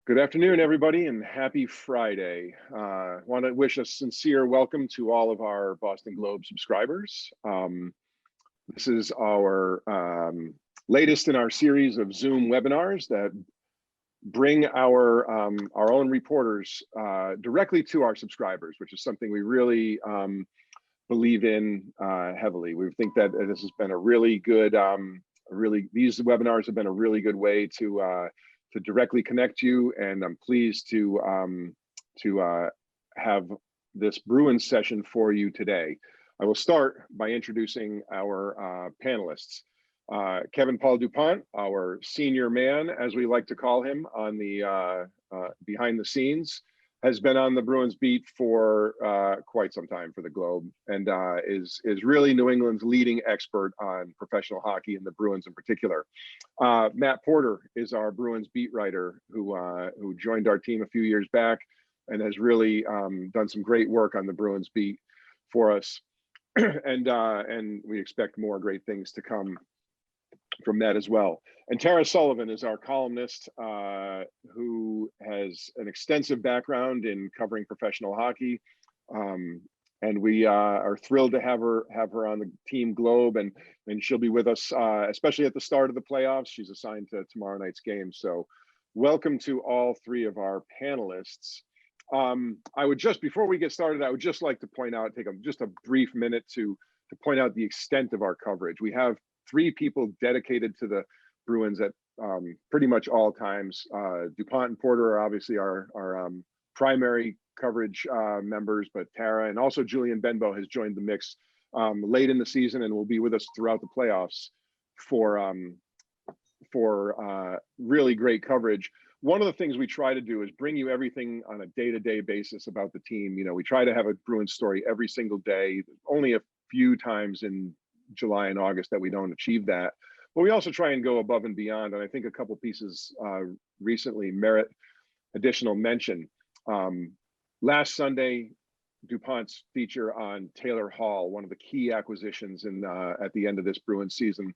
Good afternoon, everybody, and happy Friday. Want to wish a sincere welcome to all of our Boston Globe subscribers. This is our latest in our series of Zoom webinars that bring our own reporters directly to our subscribers, which is something we really believe in heavily. We think that this has been a really good, these webinars have been a really good way to directly connect you, and I'm pleased to have this Bruins session for you today. I will start by introducing our panelists. Kevin Paul DuPont, our senior man, as we like to call him, on the behind the scenes, has been on the Bruins beat for quite some time for the Globe, and is really New England's leading expert on professional hockey and the Bruins in particular. Matt Porter is our Bruins beat writer who joined our team a few years back and has really done some great work on the Bruins beat for us, and we expect more great things to come from that as well. And Tara Sullivan is our columnist who has an extensive background in covering professional hockey. And we are thrilled to have her on the Team Globe, and she'll be with us, especially at the start of the playoffs. She's assigned to tomorrow night's game. So welcome to all three of our panelists. I would just, before we get started, I would just like to point out, take just a brief minute to point out the extent of our coverage. We have three people dedicated to the Bruins at pretty much all times. DuPont and Porter are obviously our primary coverage members, but Tara and also Julian Benbow has joined the mix late in the season and will be with us throughout the playoffs for really great coverage. One of the things we try to do is bring you everything on a day-to-day basis about the team. You know, we try to have a Bruins story every single day. Only a few times in July and August that we don't achieve that, but we also try and go above and beyond, and I think a couple pieces recently merit additional mention. Last Sunday, DuPont's feature on Taylor Hall, one of the key acquisitions at the end of this Bruins season,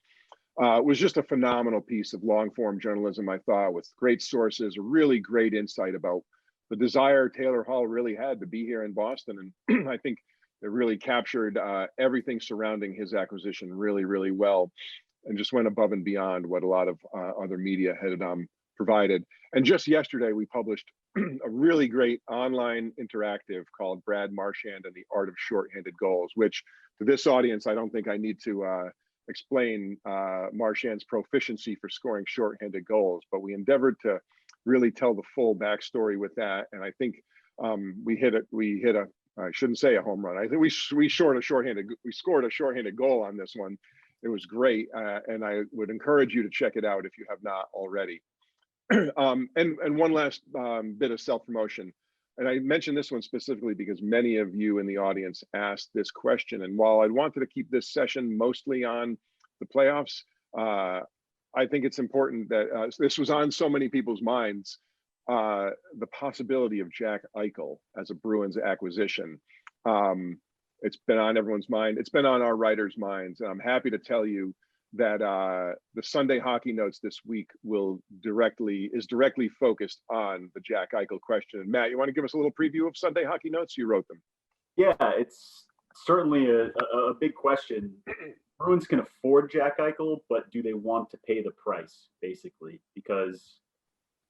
was just a phenomenal piece of long-form journalism, I thought, with great sources, a really great insight about the desire Taylor Hall really had to be here in Boston, and I think it really captured everything surrounding his acquisition really, really well, and just went above and beyond what a lot of other media had provided. And just yesterday, we published a really great online interactive called Brad Marchand and the Art of Shorthanded Goals, which to this audience, I don't think I need to explain Marchand's proficiency for scoring shorthanded goals, but we endeavored to really tell the full backstory with that. And I think we hit a I shouldn't say a home run. I think we scored a shorthanded goal on this one. It was great, and I would encourage you to check it out if you have not already. And one last bit of self-promotion, and I mentioned this one specifically because many of you in the audience asked this question. And while I wanted to keep this session mostly on the playoffs, I think it's important that this was on so many people's minds. The possibility of Jack Eichel as a Bruins acquisition. It's been on everyone's mind. It's been on our writers' minds. And I'm happy to tell you that the Sunday Hockey Notes this week is directly focused on the Jack Eichel question. And Matt, you want to give us a little preview of Sunday Hockey Notes? You wrote them. Yeah, it's certainly a big question. Bruins can afford Jack Eichel, but do they want to pay the price, basically? Because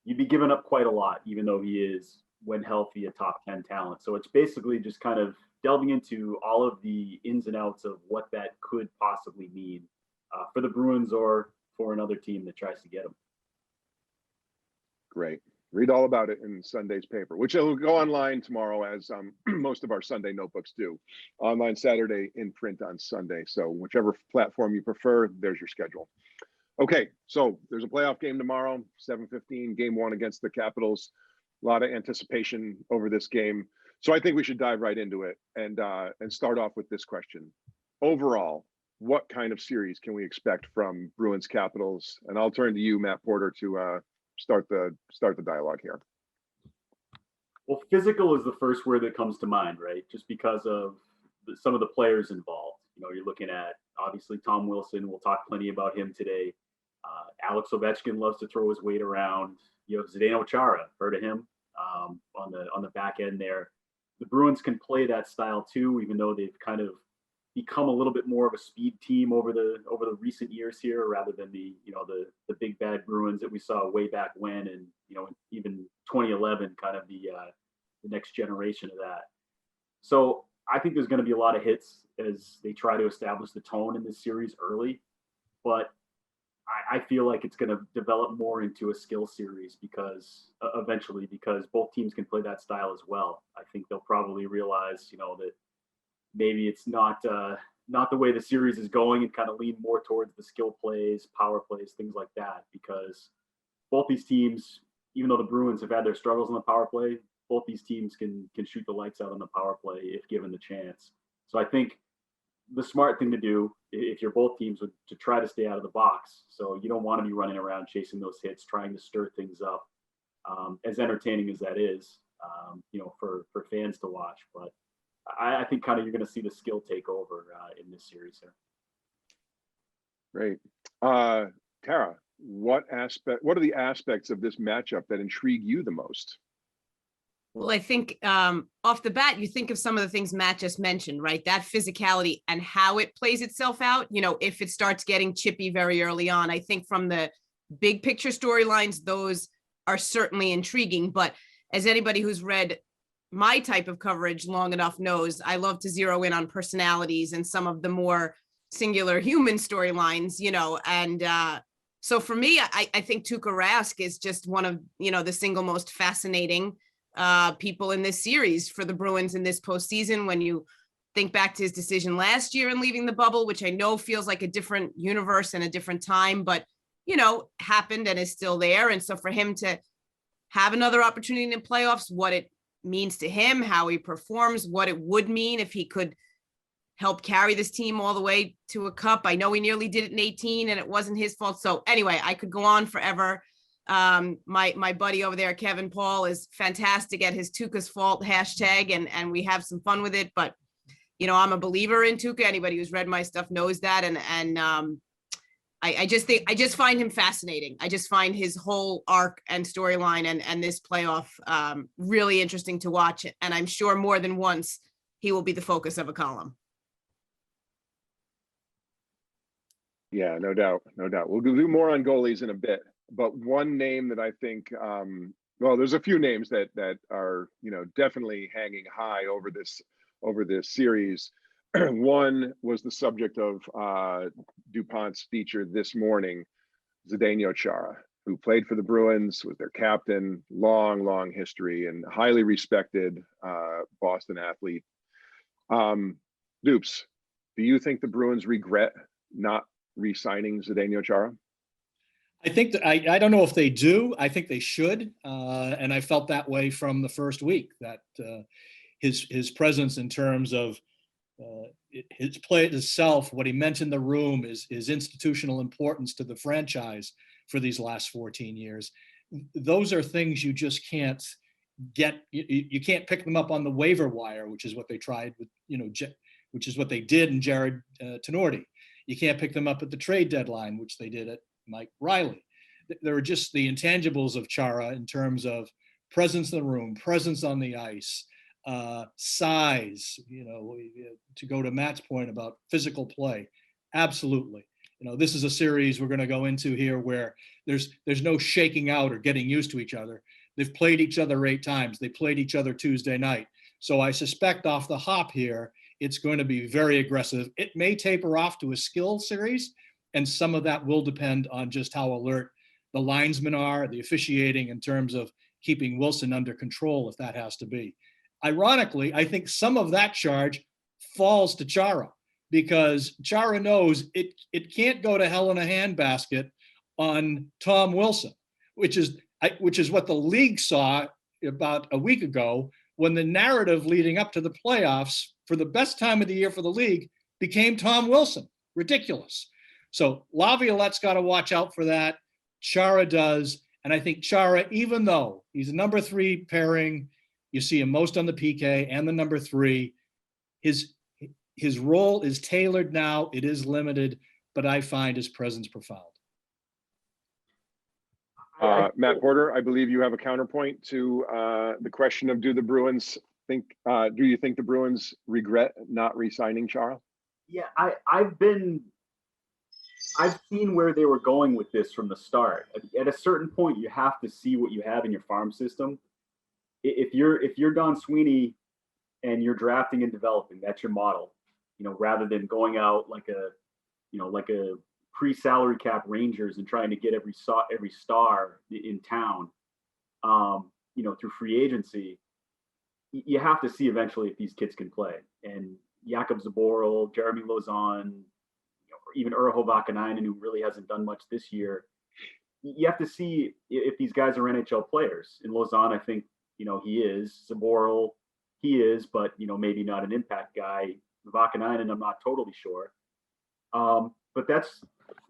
you'd be giving up quite a lot, even though he is, when healthy, a top 10 talent. So it's basically just kind of delving into all of the ins and outs of what that could possibly mean for the Bruins or for another team that tries to get him. Great. Read all about it in Sunday's paper, which will go online tomorrow, as most of our Sunday notebooks do. Online Saturday, in print on Sunday. So whichever platform you prefer, there's your schedule. Okay, so there's a playoff game tomorrow, 7:15, game one against the Capitals. A lot of anticipation over this game. So I think we should dive right into it and start off with this question. Overall, what kind of series can we expect from Bruins Capitals? And I'll turn to you, Matt Porter, to start the dialogue here. Well, physical is the first word that comes to mind, right? Just because of some of the players involved. You know, you're looking at, obviously, Tom Wilson. We'll talk plenty about him today. Alex Ovechkin loves to throw his weight around. You know, Zdeno Chara, heard of him, on the back end there. The Bruins can play that style too, even though they've kind of become a little bit more of a speed team over the recent years here, rather than the big bad Bruins that we saw way back when, and even 2011, kind of the next generation of that. So I think there's going to be a lot of hits as they try to establish the tone in this series early, but I feel like it's going to develop more into a skill series because eventually, because both teams can play that style as well. I think they'll probably realize, that maybe it's not the way the series is going, and kind of lean more towards the skill plays, power plays, things like that. Because both these teams, even though the Bruins have had their struggles on the power play, both these teams can shoot the lights out on the power play if given the chance. So I think the smart thing to do, if you're both teams, would to try to stay out of the box. So you don't want to be running around chasing those hits, trying to stir things up. As entertaining as that is, for fans to watch. But I think kind of you're going to see the skill take over in this series here. Great. Tara, what are the aspects of this matchup that intrigue you the most? Well, I think off the bat, you think of some of the things Matt just mentioned, right? That physicality and how it plays itself out, if it starts getting chippy very early on. I think from the big picture storylines, those are certainly intriguing. But as anybody who's read my type of coverage long enough knows, I love to zero in on personalities and some of the more singular human storylines, and so for me, I think Tuukka Rask is just one of, the single most fascinating people in this series for the Bruins in this postseason. When you think back to his decision last year and leaving the bubble, which I know feels like a different universe and a different time, but, happened and is still there. And so for him to have another opportunity in the playoffs, what it means to him, how he performs, what it would mean if he could help carry this team all the way to a cup. I know he nearly did it in 18 and it wasn't his fault. So anyway, I could go on forever. My buddy over there, Kevin Paul, is fantastic at his Tuukka's fault hashtag, and we have some fun with it. But I'm a believer in Tuukka. Anybody who's read my stuff knows that, and I just find him fascinating. I just find his whole arc and storyline and this playoff really interesting to watch. And I'm sure more than once he will be the focus of a column. Yeah, no doubt. We'll do more on goalies in a bit. But one name that I think, there's a few names that are, definitely hanging high over this series. One was the subject of DuPont's feature this morning, Zdeno Chara, who played for the Bruins, was their captain, long history, and highly respected Boston athlete. Dupes, do you think the Bruins regret not re-signing Zdeno Chara? I think that I don't know if they do. I think they should, and I felt that way from the first week. That his presence in terms of his play itself, what he meant in the room, is his institutional importance to the franchise for these last 14 years. Those are things you just can't get. You can't pick them up on the waiver wire, which is what they tried with, which is what they did in Jared Tenorti. You can't pick them up at the trade deadline, which they did at Mike Riley. There are just the intangibles of Chara in terms of presence in the room, presence on the ice, size, to go to Matt's point about physical play. Absolutely. This is a series we're going to go into here where there's no shaking out or getting used to each other. They've played each other 8 times. They played each other Tuesday night. So I suspect off the hop here, it's going to be very aggressive. It may taper off to a skill series, and some of that will depend on just how alert the linesmen are, the officiating in terms of keeping Wilson under control, if that has to be. Ironically, I think some of that charge falls to Chara, because Chara knows it can't go to hell in a handbasket on Tom Wilson, which is what the league saw about a week ago, when the narrative leading up to the playoffs for the best time of the year for the league became Tom Wilson. Ridiculous. So Laviolette's got to watch out for that. Chara does. And I think Chara, even though he's a number 3 pairing, you see him most on the PK and the number 3, his role is tailored now. It is limited, but I find his presence profound. Matt Porter, I believe you have a counterpoint to the question of do the Bruins think, do you think the Bruins regret not re-signing Chara? Yeah, I've seen where they were going with this from the start. At a certain point, you have to see what you have in your farm system. If you're Don Sweeney and you're drafting and developing, that's your model, rather than going out like a pre-salary cap Rangers and trying to get every star in town, through free agency. You have to see eventually if these kids can play. And Jakub Zboril, Jeremy Lauzon, or even Urho Vakanainen, who really hasn't done much this year. You have to see if these guys are NHL players. In Lauzon, I think, he is. Zboril, he is, but, maybe not an impact guy. Vakanainen, I'm not totally sure. But that's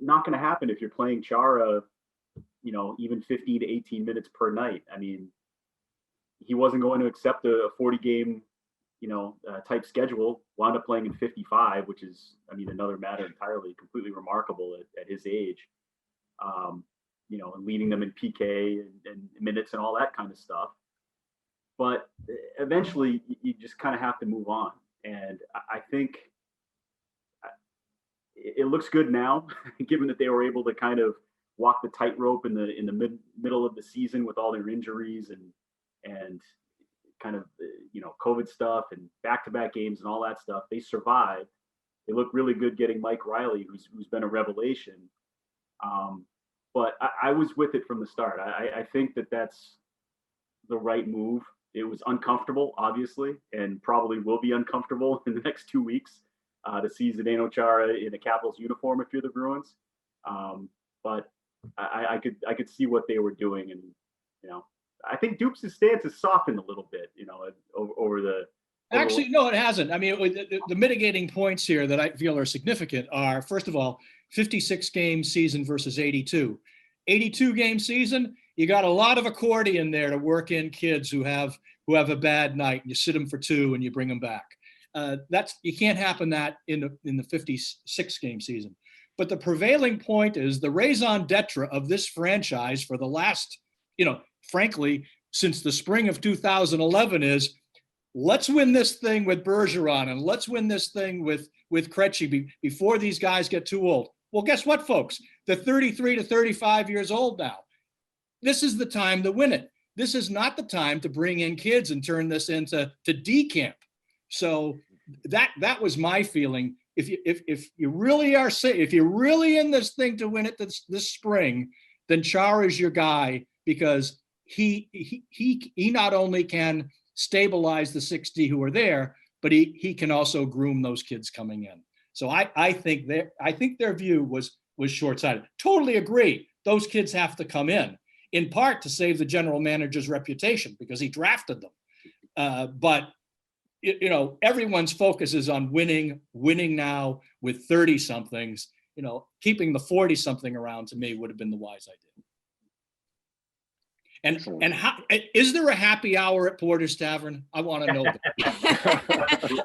not going to happen if you're playing Chara, even 15 to 18 minutes per night. I mean, he wasn't going to accept a 40-game, type schedule, wound up playing in 55, which is, another matter entirely, completely remarkable at his age, and leading them in PK and minutes and all that kind of stuff. But eventually you just kind of have to move on. And I think it looks good now, given that they were able to kind of walk the tightrope in the middle of the season with all their injuries and kind of, COVID stuff and back-to-back games and all that stuff. They survived. They look really good getting Mike Riley, who's been a revelation. But I was with it from the start. I think that's the right move. It was uncomfortable, obviously, and probably will be uncomfortable in the next 2 weeks to see Zdeno Chara in a Capitals uniform if you're the Bruins. But I could see what they were doing, and I think Dupes' stance has softened a little bit, over the. Actually, no, it hasn't. The mitigating points here that I feel are significant are, first of all, 56 game season versus 82. 82 game season, you got a lot of accordion there to work in kids who have a bad night, and you sit them for 2 and you bring them back. You can't happen that in the 56 game season. But the prevailing point is the raison d'etre of this franchise for the last, frankly, since the spring of 2011 is, let's win this thing with Bergeron and let's win this thing with Krejci before these guys get too old. Well, guess what, folks? They're 33 to 35 years old now. This is the time to win it. This is not the time to bring in kids and turn this into decamp. So that was my feeling. If you really are if you're really in this thing to win it this spring, then Chara is your guy, because he not only can stabilize the 60 who are there, but he can also groom those kids coming in. So I think their view was short-sighted. Totally agree. Those kids have to come in part to save the general manager's reputation because he drafted them. But everyone's focus is on winning now with 30 somethings. Keeping the 40 something around, to me, would have been the wise idea. And how is there a happy hour at Porter's Tavern? I want to know that.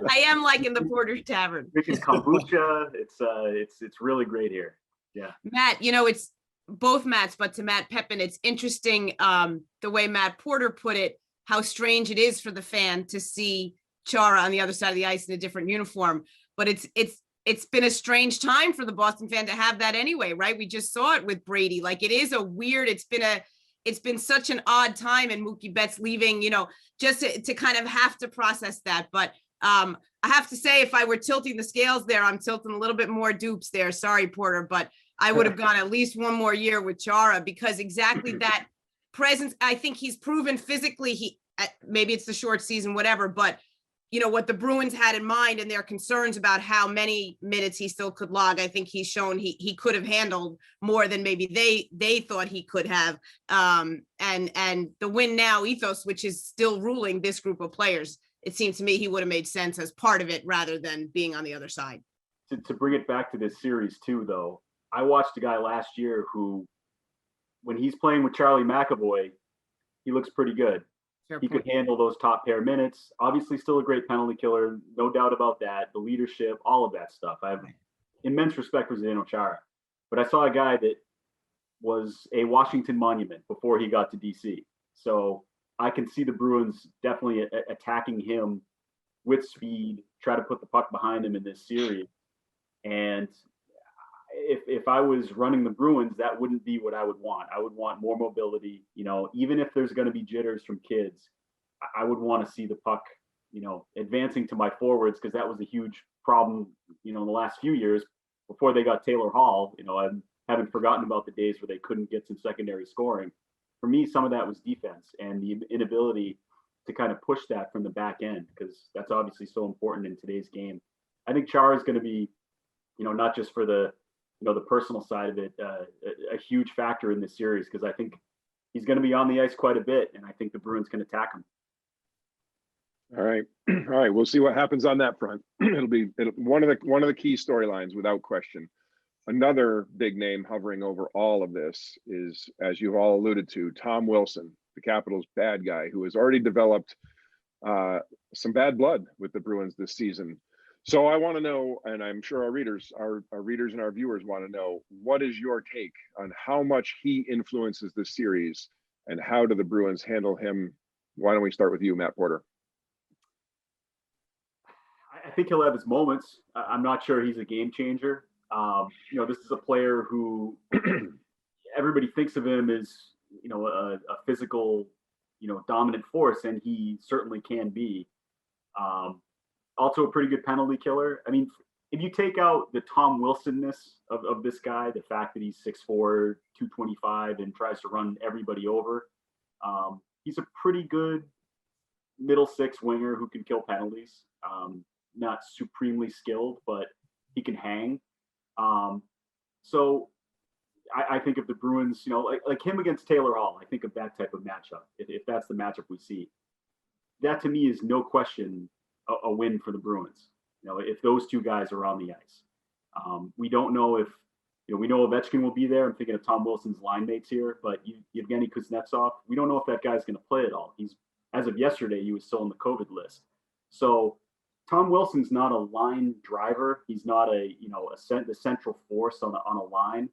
I am liking the Porter's Tavern. Drinking kombucha. It's really great here. Yeah. Matt, it's both Matts, but to Matt Pepin, it's interesting the way Matt Porter put it, how strange it is for the fan to see Chara on the other side of the ice in a different uniform. But it's been a strange time for the Boston fan to have that anyway, right? We just saw it with Brady. Like, it is a weird, it's been such an odd time, and Mookie Betts leaving, just to kind of have to process that. But I have to say, if I were tilting the scales there, I'm tilting a little bit more Dupes there. Sorry, Porter, but I would have gone at least one more year with Chara, because exactly that presence, I think he's proven physically, maybe it's the short season, whatever, but what the Bruins had in mind and their concerns about how many minutes he still could log, I think he's shown he could have handled more than maybe they thought he could have. And the win now ethos, which is still ruling this group of players, it seems to me he would have made sense as part of it rather than being on the other side. To bring it back to this series too, though, I watched a guy last year who, when he's playing with Charlie McAvoy, he looks pretty good. He could handle those top pair minutes. Obviously, still a great penalty killer, no doubt about that. The leadership, all of that stuff. I have immense respect for Zdeno Chara, but I saw a guy that was a Washington monument before he got to DC. So I can see the Bruins definitely attacking him with speed, try to put the puck behind him in this series. And if I was running the Bruins, that wouldn't be what I would want. I would want more mobility. Even if there's going to be jitters from kids, I would want to see the puck, advancing to my forwards, because that was a huge problem, in the last few years before they got Taylor Hall. I haven't forgotten about the days where they couldn't get some secondary scoring. For me, some of that was defense and the inability to kind of push that from the back end, because that's obviously so important in today's game. I think Chara is going to be, not just for the personal side of it, a huge factor in this series, because I think he's going to be on the ice quite a bit, and I think the Bruins can attack him. All right. We'll see what happens on that front. It'll be one of the key storylines without question. Another big name hovering over all of this is, as you've all alluded to, Tom Wilson, the Capitals' bad guy, who has already developed some bad blood with the Bruins this season. So I want to know, and I'm sure our readers and our viewers want to know, what is your take on how much he influences this series, and how do the Bruins handle him? Why don't we start with you, Matt Porter? I think he'll have his moments. I'm not sure he's a game changer. This is a player who everybody thinks of him as, a physical, dominant force, and he certainly can be. Also a pretty good penalty killer. I mean, if you take out the Tom Wilson-ness of this guy, the fact that he's 6'4", 225, and tries to run everybody over, he's a pretty good middle six winger who can kill penalties. Not supremely skilled, but he can hang. So I think if the Bruins, like him against Taylor Hall, I think of that type of matchup. If that's the matchup we see, that to me is no question a win for the Bruins. If those two guys are on the ice, we don't know if, we know Ovechkin will be there. I'm thinking of Tom Wilson's line mates here, but Yevgeny Kuznetsov, we don't know if that guy's going to play at all. As of yesterday, he was still on the COVID list. So Tom Wilson's not a line driver. He's not the central force on a line.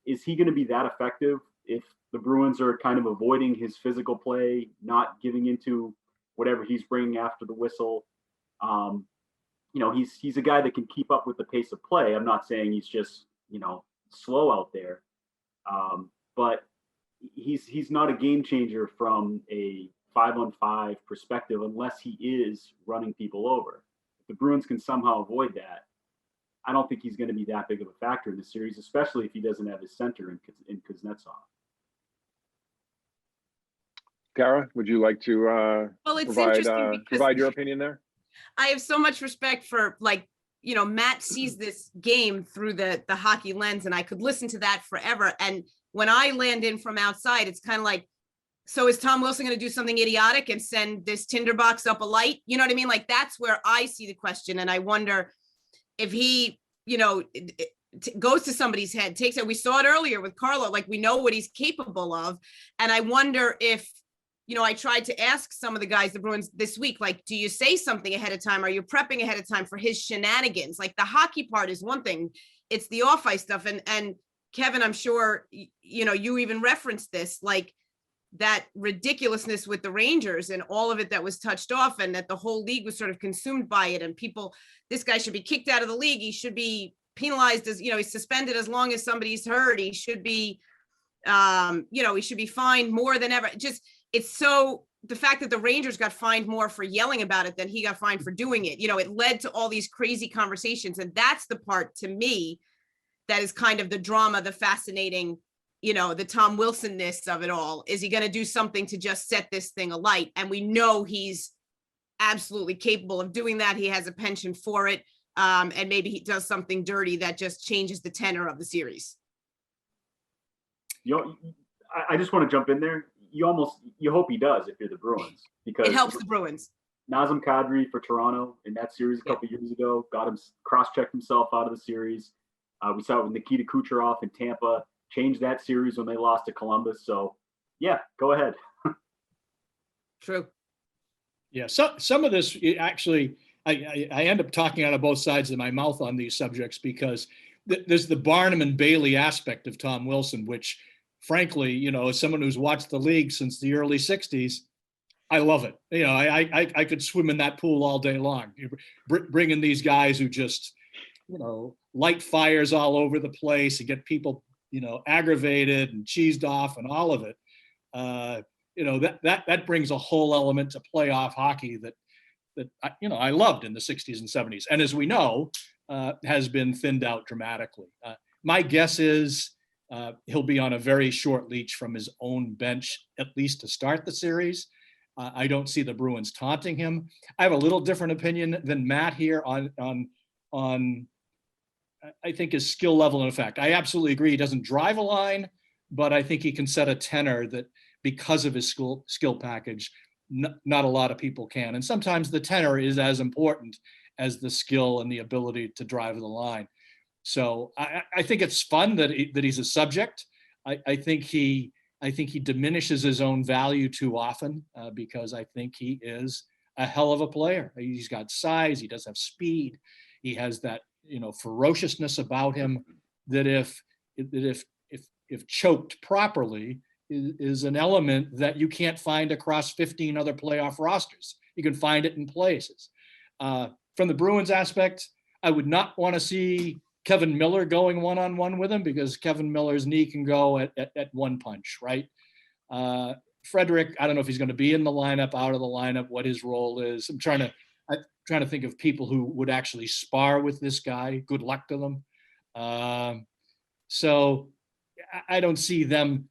Is he going to be that effective if the Bruins are kind of avoiding his physical play, not giving into whatever he's bringing after the whistle? He's a guy that can keep up with the pace of play. I'm not saying he's just, slow out there. But he's not a game changer from a 5-on-5 perspective unless he is running people over. If the Bruins can somehow avoid that, I don't think he's going to be that big of a factor in the series, especially if he doesn't have his center in Kuznetsov. Kara, would you like to well, it's interesting because provide your opinion there? I have so much respect for, Matt sees this game through the hockey lens, and I could listen to that forever. And when I land in from outside, it's kind of like, so is Tom Wilson going to do something idiotic and send this tinderbox up a light? You know what I mean? Like, that's where I see the question. And I wonder if he, goes to somebody's head, takes it. We saw it earlier with Carlo, like, we know what he's capable of. And I wonder if, I tried to ask some of the guys, the Bruins this week, like, do you say something ahead of time? Are you prepping ahead of time for his shenanigans? Like, the hockey part is one thing. It's the off ice stuff. And Kevin, I'm sure, you even referenced this, like, that ridiculousness with the Rangers and all of it that was touched off, and that the whole league was sort of consumed by it. And people, this guy should be kicked out of the league. He should be penalized as, he's suspended as long as somebody's hurt. He should be, he should be fined more than ever. It's so, the fact that the Rangers got fined more for yelling about it than he got fined for doing it, it led to all these crazy conversations. And that's the part, to me, that is kind of the drama, the fascinating, the Tom Wilson-ness of it all. Is he going to do something to just set this thing alight? And we know he's absolutely capable of doing that. He has a penchant for it. And maybe he does something dirty that just changes the tenor of the series. I just want to jump in there. You hope he does if you're the Bruins, because it helps the Bruins. Nazem Kadri for Toronto in that series a couple years ago got him, cross-checked himself out of the series. We saw it with Nikita Kucherov in Tampa, changed that series when they lost to Columbus. So yeah, go ahead. True. Yeah, so some of this actually, I end up talking out of both sides of my mouth on these subjects, because there's the Barnum and Bailey aspect of Tom Wilson, which frankly, you know, as someone who's watched the league since the early 60s, I love it. You know, I could swim in that pool all day long. Bring in these guys who just, you know, light fires all over the place and get people, you know, aggravated and cheesed off and all of it. You know, that brings a whole element to playoff hockey that you know, I loved in the 60s and 70s. And as we know, has been thinned out dramatically. My guess is he'll be on a very short leash from his own bench, at least to start the series. I don't see the Bruins taunting him. I have a little different opinion than Matt here on I think his skill level. In fact, I absolutely agree. He doesn't drive a line, but I think he can set a tenor that because of his skill package, not a lot of people can. And sometimes the tenor is as important as the skill and the ability to drive the line. So I think it's fun that he's a subject. I think he diminishes his own value too often because I think he is a hell of a player. He's got size. He does have speed. He has that, you know, ferociousness about him that if choked properly is an element that you can't find across 15 other playoff rosters. You can find it in places. From the Bruins aspect, I would not want to see Kevin Miller going one-on-one with him because Kevin Miller's knee can go at one punch, right? Frederick, I don't know if he's going to be in the lineup, out of the lineup, what his role is. I'm trying to think of people who would actually spar with this guy. Good luck to them. So I don't see them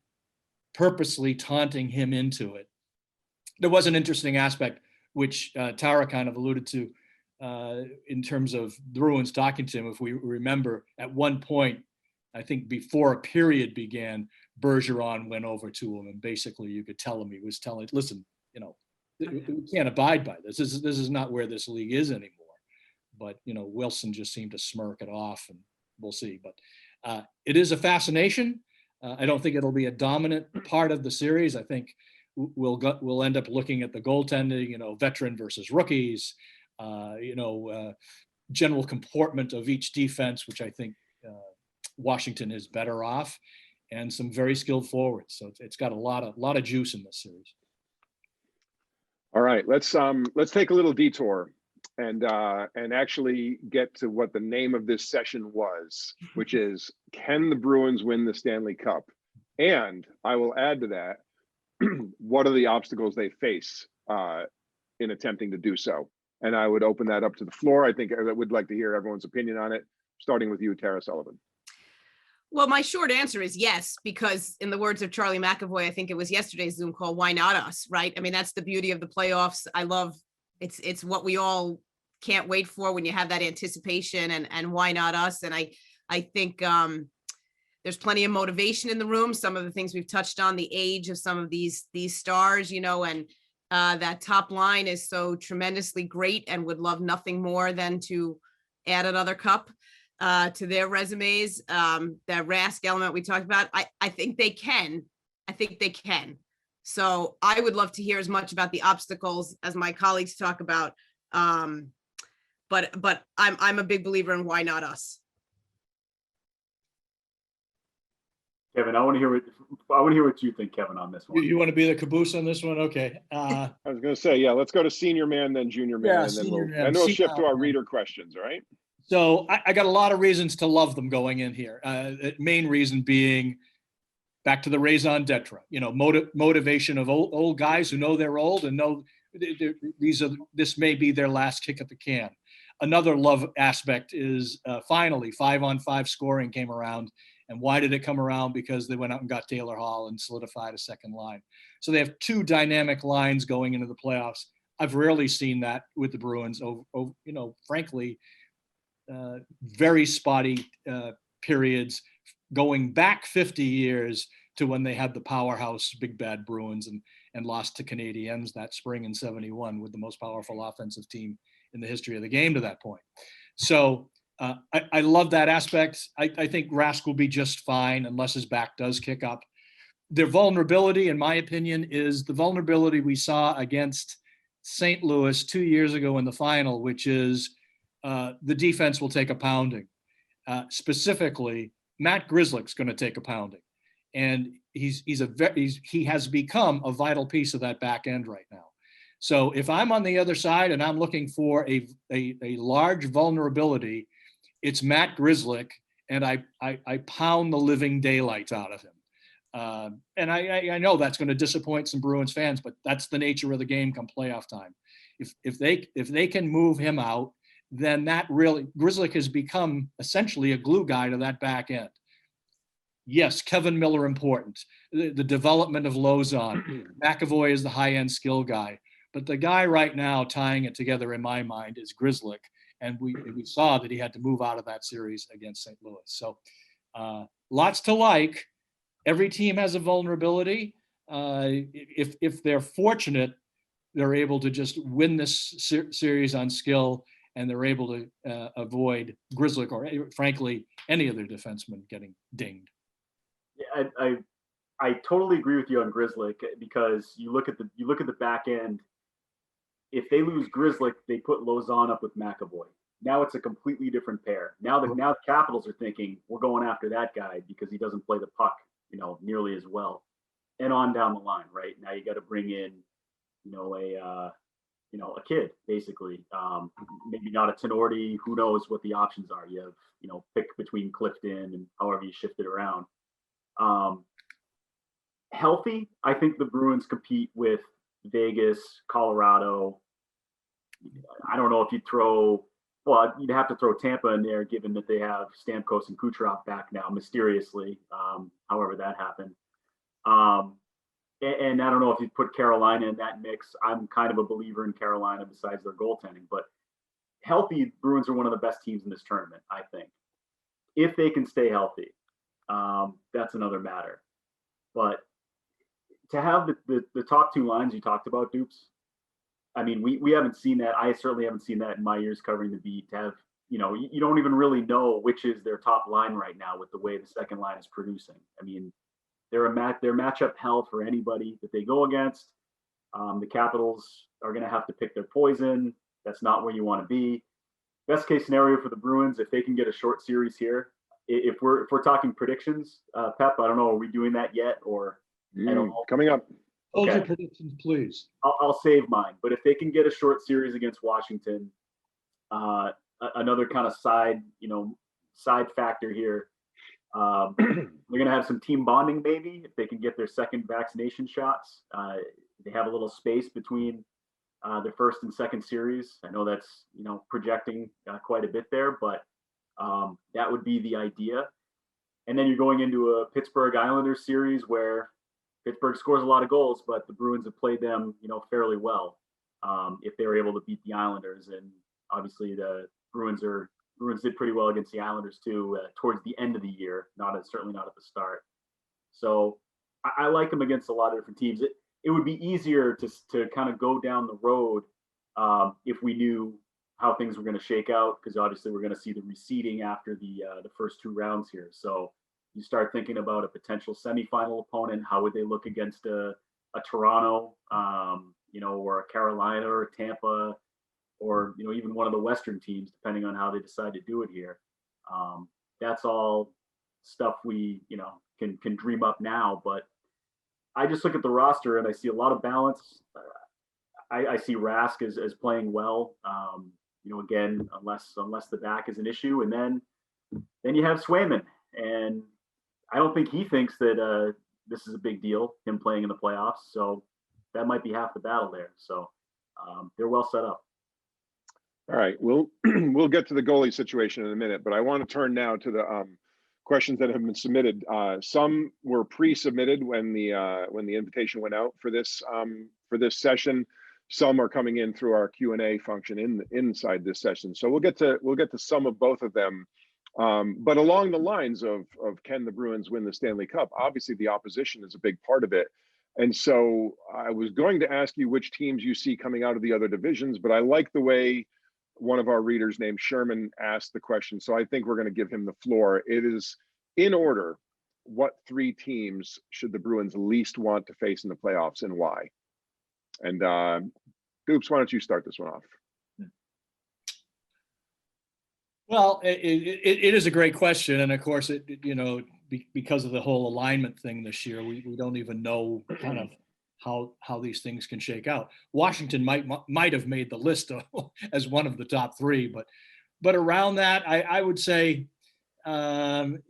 purposely taunting him into it. There was an interesting aspect, which Tara kind of alluded to, in terms of the Bruins talking to him. If we remember, at one point, I think before a period began, Bergeron went over to him, and basically you could tell him, he was telling, listen, you know, we can't abide by this. This is not where this league is anymore. But, you know, Wilson just seemed to smirk it off, and we'll see. But it is a fascination. I don't think it'll be a dominant part of the series. I think we'll end up looking at the goaltending, you know, veteran versus rookies, you know, general comportment of each defense, which I think Washington is better off, and some very skilled forwards. So it's got a lot of juice in this series. All right, let's take a little detour and actually get to what the name of this session was, which is, can the Bruins win the Stanley Cup? And I will add to that, what are the obstacles they face in attempting to do so? And I would open that up to the floor. I think I would like to hear everyone's opinion on it, starting with you, Tara Sullivan. Well, my short answer is yes, because in the words of Charlie McAvoy, I think it was yesterday's Zoom call, why not us, right? I mean, that's the beauty of the playoffs. I love, it's what we all can't wait for when you have that anticipation, and why not us? And I think there's plenty of motivation in the room. Some of the things we've touched on, the age of some of these stars, you know, and that top line is so tremendously great and would love nothing more than to add another cup to their resumes. That Rask element we talked about, I think they can. I think they can. So I would love to hear as much about the obstacles as my colleagues talk about. But I'm a big believer in why not us. Kevin, I want to hear what you think, Kevin, on this one. You want to be the caboose on this one? Okay. I was going to say, yeah, let's go to senior man, then junior man, and then we'll shift to our reader questions, all right? So I got a lot of reasons to love them going in here. Main reason being back to the raison d'etre, you know, motivation of old guys who know they're old and know this may be their last kick at the can. Another love aspect is finally 5-on-5 scoring came around. And why did it come around? Because they went out and got Taylor Hall and solidified a second line. So they have two dynamic lines going into the playoffs. I've rarely seen that with the Bruins. You know, frankly, very spotty periods going back 50 years to when they had the powerhouse big bad Bruins and lost to Canadiens that spring in '71 with the most powerful offensive team in the history of the game to that point. So I love that aspect. I think Rask will be just fine unless his back does kick up. Their vulnerability, in my opinion, is the vulnerability we saw against St. Louis 2 years ago in the final, which is the defense will take a pounding. specifically, Matt Grzelcyk's going to take a pounding, and he has become a vital piece of that back end right now. So if I'm on the other side and I'm looking for a large vulnerability, it's Matt Grzelcyk, and I pound the living daylights out of him. And I know that's going to disappoint some Bruins fans, but that's the nature of the game come playoff time. If they can move him out, then that really, Grzelcyk has become essentially a glue guy to that back end. Yes, Kevin Miller important. The development of Lozon. McAvoy is the high-end skill guy. But the guy right now tying it together in my mind is Grzelcyk. And we saw that he had to move out of that series against St. Louis. So lots to like. Every team has a vulnerability. If they're fortunate, they're able to just win this series on skill, and they're able to avoid Grzelcyk or, frankly, any other defenseman getting dinged. Yeah, I totally agree with you on Grzelcyk, because you look at the back end. If they lose Grzelcyk, they put Lozon up with McAvoy. Now it's a completely different pair. Now the Capitals are thinking, we're going after that guy because he doesn't play the puck, nearly as well, and on down the line. Right now, you got to bring in, a kid, basically. Maybe not a Tenorti. Who knows what the options are? You have, pick between Clifton and however you shift it around. Healthy, I think the Bruins compete with Vegas, Colorado. I don't know if you'd you'd have to throw Tampa in there, given that they have Stamkos and Kucherov back now mysteriously, however that happened. And I don't know if you'd put Carolina in that mix. I'm kind of a believer in Carolina besides their goaltending, but healthy, Bruins are one of the best teams in this tournament, I think. If they can stay healthy, that's another matter. But to have the top two lines you talked about, Dupes, I mean, we haven't seen that. I certainly haven't seen that in my years covering the beat. To have, you don't even really know which is their top line right now with the way the second line is producing. I mean, they're matchup hell for anybody that they go against. The Capitals are going to have to pick their poison. That's not where you want to be. Best case scenario for the Bruins, if they can get a short series here. If we're talking predictions, Pep, I don't know, are we doing that yet, or I don't know. Coming up. Hold your predictions, please. I'll save mine. But if they can get a short series against Washington, another kind of side factor here, they're going to have some team bonding maybe if they can get their second vaccination shots. They have a little space between their first and second series. I know that's projecting quite a bit there, but that would be the idea. And then you're going into a Pittsburgh Islanders series where Pittsburgh scores a lot of goals, but the Bruins have played them, fairly well. If they were able to beat the Islanders, and obviously the Bruins did pretty well against the Islanders too towards the end of the year, certainly not at the start. So I like them against a lot of different teams. It would be easier to kind of go down the road if we knew how things were going to shake out, because obviously we're going to see the reseeding after the first two rounds here. So you start thinking about a potential semifinal opponent. How would they look against a Toronto, or a Carolina or a Tampa, or even one of the Western teams, depending on how they decide to do it here. That's all stuff we can dream up now. But I just look at the roster and I see a lot of balance. I see Rask as playing well. Again, unless the back is an issue, and then you have Swayman, and I don't think he thinks that this is a big deal, him playing in the playoffs. So that might be half the battle there. So they're well set up. All right, we'll get to the goalie situation in a minute, but I want to turn now to the questions that have been submitted. Some were pre-submitted when the invitation went out for this session. Some are coming in through our Q&A function inside this session. So we'll get to some of both of them. But along the lines of can the Bruins win the Stanley Cup? Obviously, the opposition is a big part of it. And so I was going to ask you which teams you see coming out of the other divisions, but I like the way one of our readers named Sherman asked the question. So I think we're going to give him the floor. It is in order. What three teams should the Bruins least want to face in the playoffs, and why? And Dupes, why don't you start this one off? Well, it is a great question, and of course, because of the whole alignment thing this year, we don't even know kind of how these things can shake out. Washington might have made the list as one of the top three, but around that, I would say, the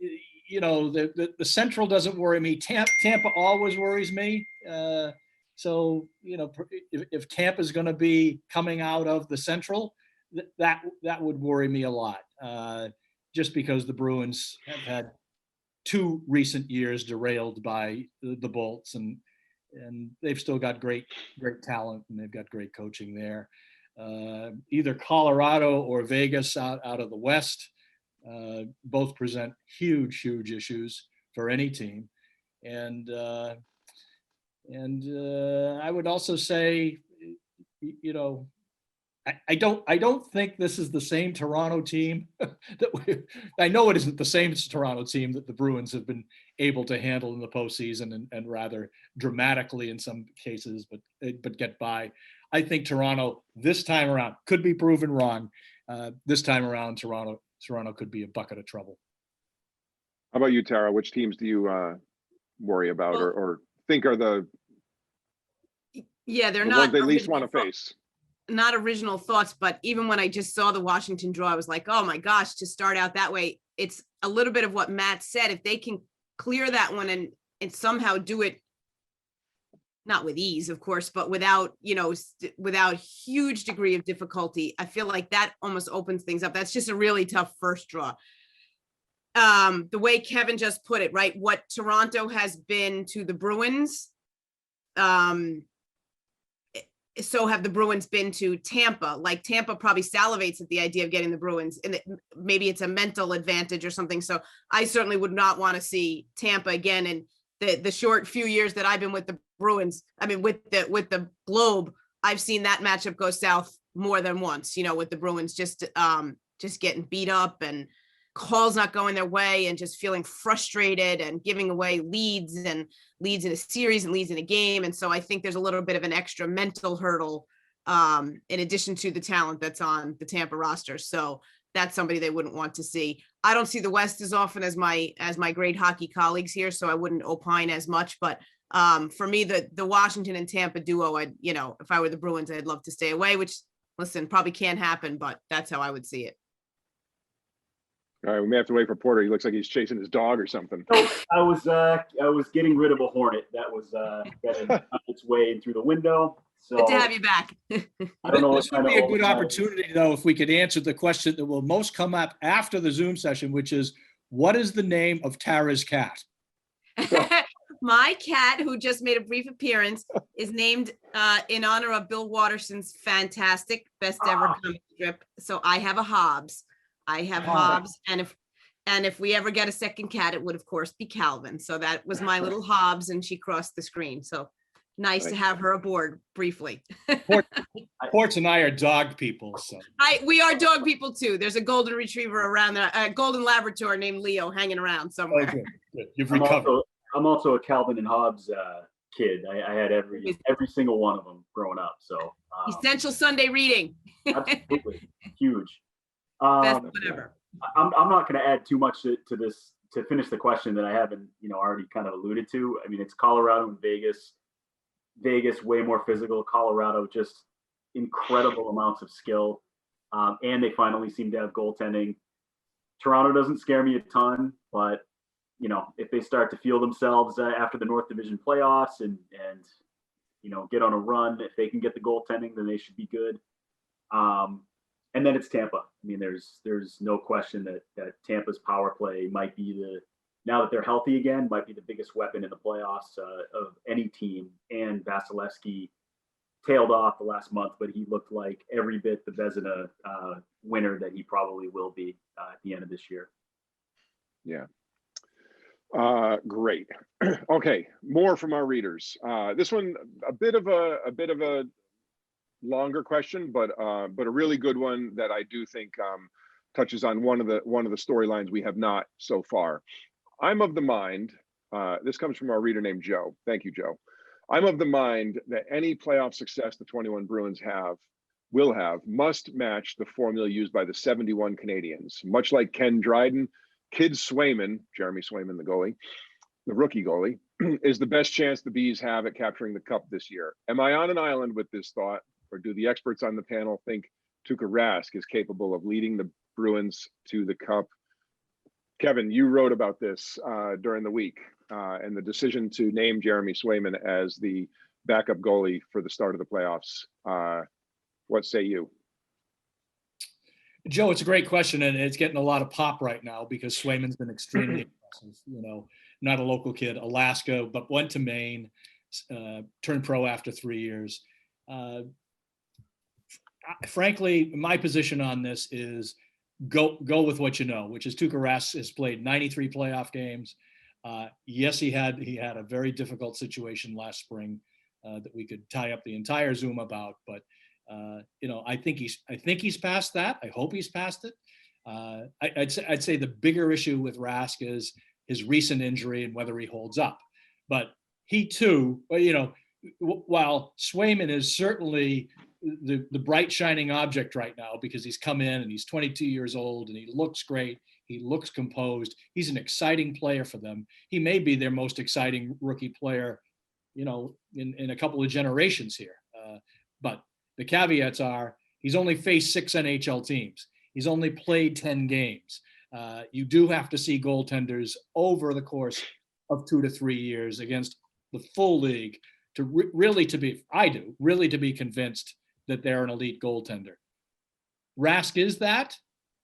Central doesn't worry me. Tampa always worries me. So if Tampa is going to be coming out of the Central, that would worry me a lot. Just because the Bruins have had 2 recent years derailed by the Bolts, and they've still got great talent, and they've got great coaching there. Either Colorado or Vegas out of the West, both present huge issues for any team. And I would also say, I don't think this is the same Toronto team I know it isn't the same Toronto team that the Bruins have been able to handle in the postseason and rather dramatically in some cases, but get by. I think Toronto this time around could be proven wrong. This time around, Toronto could be a bucket of trouble. How about you, Tara? Which teams do you worry about or think are they're not ones they least want to face? Not original thoughts, but even when I just saw the Washington draw, I was like, oh my gosh, to start out that way, it's a little bit of what Matt said. If they can clear that one and somehow do it, not with ease, of course, but without huge degree of difficulty, I feel like that almost opens things up. That's just a really tough first draw. The way Kevin just put it, right? What Toronto has been to the Bruins, so have the Bruins been to Tampa. Like Tampa probably salivates at the idea of getting the Bruins, and maybe it's a mental advantage or something. So I certainly would not want to see Tampa again. And the short few years that I've been with the Bruins, I mean, with the Globe, I've seen that matchup go south more than once, with the Bruins just getting beat up and calls not going their way and just feeling frustrated and giving away leads in a series and leads in a game. And so I think there's a little bit of an extra mental hurdle in addition to the talent that's on the Tampa roster. So that's somebody they wouldn't want to see. I don't see the West as often as my great hockey colleagues here, so I wouldn't opine as much. But for me, the Washington and Tampa duo, if I were the Bruins, I'd love to stay away, which, listen, probably can't happen, but that's how I would see it. All right, we may have to wait for Porter. He looks like he's chasing his dog or something. So I was getting rid of a hornet that was getting on its way through the window. So good to have you back. I don't know. This would be a good opportunity, though, if we could answer the question that will most come up after the Zoom session, which is, what is the name of Tara's cat? My cat, who just made a brief appearance, is named in honor of Bill Watterson's fantastic best ever comic strip. So I have a Hobbs. I have Hobbs, and if we ever get a second cat, it would of course be Calvin. So that was my little Hobbs, and she crossed the screen. So nice to have her aboard briefly. Ports and I are dog people, so we are dog people too. There's a golden retriever around there, a golden Labrador named Leo hanging around somewhere. Oh, good. You've recovered. I'm also a Calvin and Hobbes kid. I had every single one of them growing up. So essential Sunday reading. Absolutely huge. Best whatever. I'm not going to add too much to this to finish the question that I haven't already kind of alluded to. I mean, it's Colorado and Vegas. Vegas way more physical. Colorado just incredible amounts of skill, and they finally seem to have goaltending. Toronto doesn't scare me a ton, but if they start to feel themselves after the North Division playoffs and get on a run, if they can get the goaltending, then they should be good. And then it's Tampa. I mean, there's no question that Tampa's power play might be now that they're healthy again, might be the biggest weapon in the playoffs of any team. And Vasilevsky tailed off the last month, but he looked like every bit the Vezina winner that he probably will be at the end of this year. Yeah. Great. Okay, more from our readers. This one a bit of a longer question, but a really good one that I do think touches on one of the storylines we have not so far. I'm of the mind, this comes from our reader named Joe. Thank you, Joe. I'm of the mind that any playoff success the 21 Bruins have must match the formula used by the 71 Canadians. Much like Ken Dryden, Kid Swayman, Jeremy Swayman, the rookie goalie, is the best chance the Bees have at capturing the cup this year. Am I on an island with this thought, or do the experts on the panel think Tuukka Rask is capable of leading the Bruins to the cup? Kevin, you wrote about this during the week and the decision to name Jeremy Swayman as the backup goalie for the start of the playoffs. What say you? Joe, it's a great question, and it's getting a lot of pop right now because Swayman's been extremely impressive. Not a local kid, Alaska, but went to Maine, turned pro after 3 years. Frankly, my position on this is go with what you know, which is Tuukka Rask has played 93 playoff games. Yes, he had a very difficult situation last spring that we could tie up the entire Zoom about, but I think he's past that. I hope he's past it. I'd say the bigger issue with Rask is his recent injury and whether he holds up. But he too, while Swayman is certainly the bright shining object right now because he's come in and he's 22 years old and he looks great. He looks composed. He's an exciting player for them. He may be their most exciting rookie player, in a couple of generations here. But the caveats are he's only faced 6 NHL teams. He's only played 10 games. You do have to see goaltenders over the course of 2 to 3 years against the full league to really be convinced that they're an elite goaltender. Rask is that.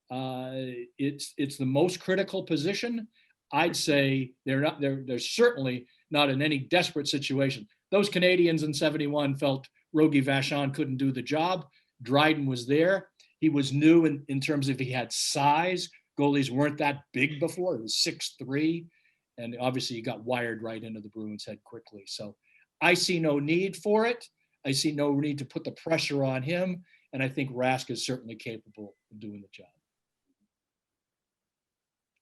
It's the most critical position. I'd say they're certainly not in any desperate situation. Those Canadians in 71 felt Rogie Vachon couldn't do the job. Dryden was there. He was new in terms of he had size. Goalies weren't that big before. He was 6'3", and obviously he got wired right into the Bruins' head quickly. So I see no need for it. I see no need to put the pressure on him, and I think Rask is certainly capable of doing the job.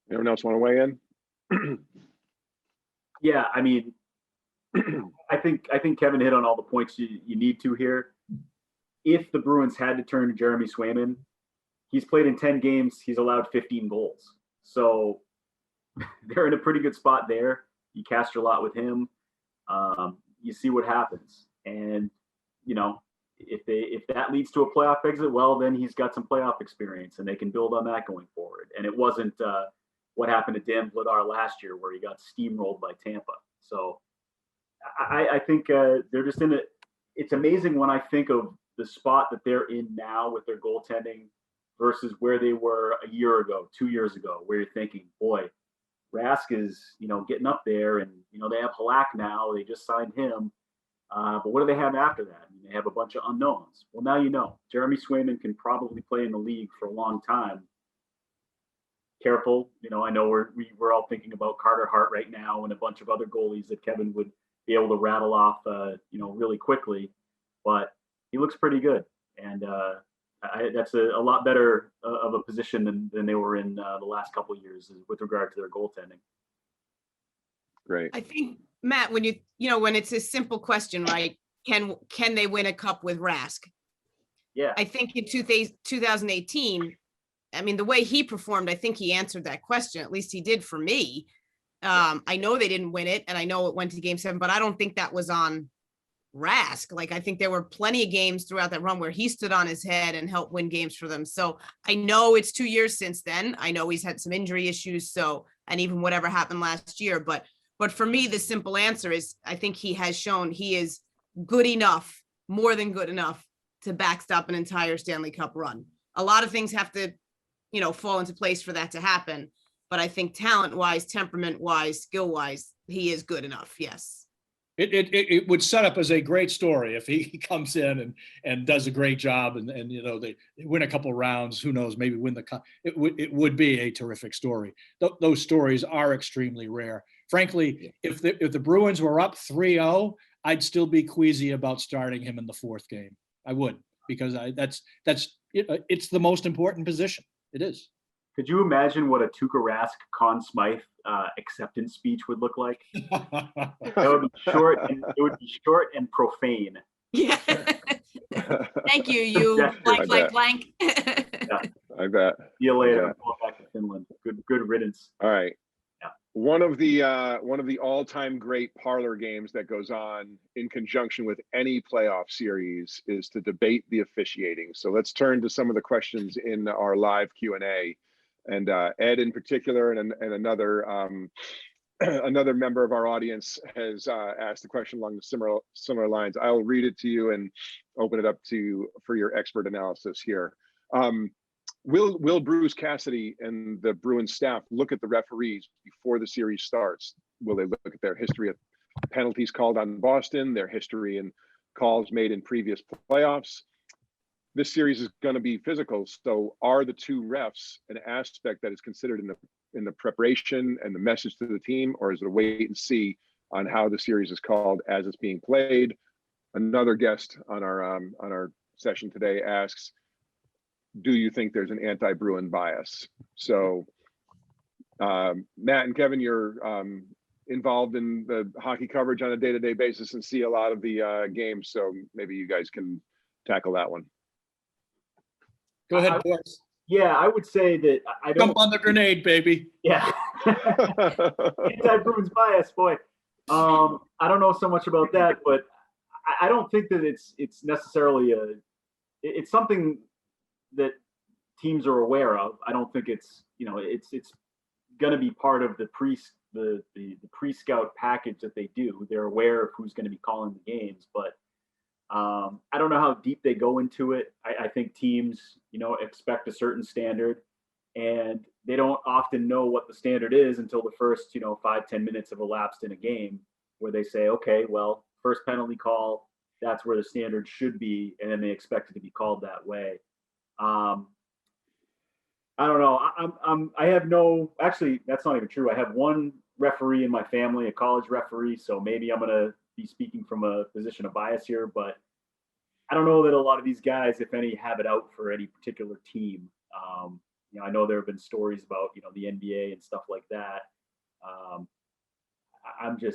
Anyone else want to weigh in? Yeah, I mean, I think Kevin hit on all the points you need to here. If the Bruins had to turn to Jeremy Swayman, he's played in 10 games. He's allowed 15 goals. So they're in a pretty good spot there. You cast your lot with him. You see what happens. And, if that leads to a playoff exit, well, then he's got some playoff experience and they can build on that going forward. And it wasn't what happened to Dan Vladar last year where he got steamrolled by Tampa. So I think they're just in it. It's amazing when I think of the spot that they're in now with their goaltending versus where they were a year ago, 2 years ago, where you're thinking, boy, Rask is, getting up there and, they have Halak now. They just signed him. But what do they have after that? I mean, they have a bunch of unknowns. Well, now Jeremy Swayman can probably play in the league for a long time. Careful, I know we're all thinking about Carter Hart right now and a bunch of other goalies that Kevin would be able to rattle off, really quickly. But he looks pretty good, and that's a lot better of a position than they were in the last couple of years with regard to their goaltending. Great. I think, Matt, when when it's a simple question, right? Can they win a cup with Rask? Yeah. I think in 2018, I mean, the way he performed, I think he answered that question. At least he did for me. I know they didn't win it, and I know it went to Game 7, but I don't think that was on Rask. Like, I think there were plenty of games throughout that run where he stood on his head and helped win games for them. So I know it's 2 years since then. I know he's had some injury issues. So, and even whatever happened last year, but for me, the simple answer is I think he has shown he is good enough, more than good enough to backstop an entire Stanley Cup run. A lot of things have to, fall into place for that to happen. But I think talent-wise, temperament-wise, skill-wise, he is good enough. Yes. It would set up as a great story if he comes in and does a great job and they win a couple rounds. Who knows? Maybe win the cup. It would be a terrific story. Those stories are extremely rare. Frankly, if the Bruins were up 3-0, I'd still be queasy about starting him in the fourth game. I would, because it's the most important position. It is. Could you imagine what a Tuukka Rask Conn Smythe acceptance speech would look like? It would be short and profane. Yeah. Thank you, you Yeah, blank, I blank, bet. blank. I bet. See you later. Yeah. I'm going back to Finland. Good riddance. All right. Yeah. One of the all-time great parlor games that goes on in conjunction with any playoff series is to debate the officiating. So let's turn to some of the questions in our live Q&A. And Ed in particular and another another member of our audience has asked a question along the similar lines. I'll read it to you and open it up for your expert analysis here. Will Bruce Cassidy and the Bruins staff look at the referees before the series starts? Will they look at their history of penalties called on Boston, their history and calls made in previous playoffs? This series is going to be physical, so are the two refs an aspect that is considered in the preparation and the message to the team, or is it a wait and see on how the series is called as it's being played? Another guest on our session today asks, do you think there's an anti-Bruin bias? So Matt and Kevin, you're involved in the hockey coverage on a day-to-day basis and see a lot of the games, so maybe you guys can tackle that one. Go ahead, Boris. Yeah, I would say that I don't. Jump on the grenade, baby. Yeah. Anti-Bruins bias, boy. I don't know so much about that, but I don't think that it's necessarily it's something that teams are aware of. I don't think it's going to be part of the pre-scout package that they do. They're aware of who's going to be calling the games, but I don't know how deep they go into it. I think teams, expect a certain standard, and they don't often know what the standard is until the first, 5-10 minutes have elapsed in a game, where they say, okay, well, first penalty call, that's where the standard should be, and then they expect it to be called that way. I don't know. I have actually, that's not even true. I have one referee in my family, a college referee, so maybe I'm going to be speaking from a position of bias here, but I don't know that a lot of these guys, if any, have it out for any particular team. I know there have been stories about, the NBA and stuff like that.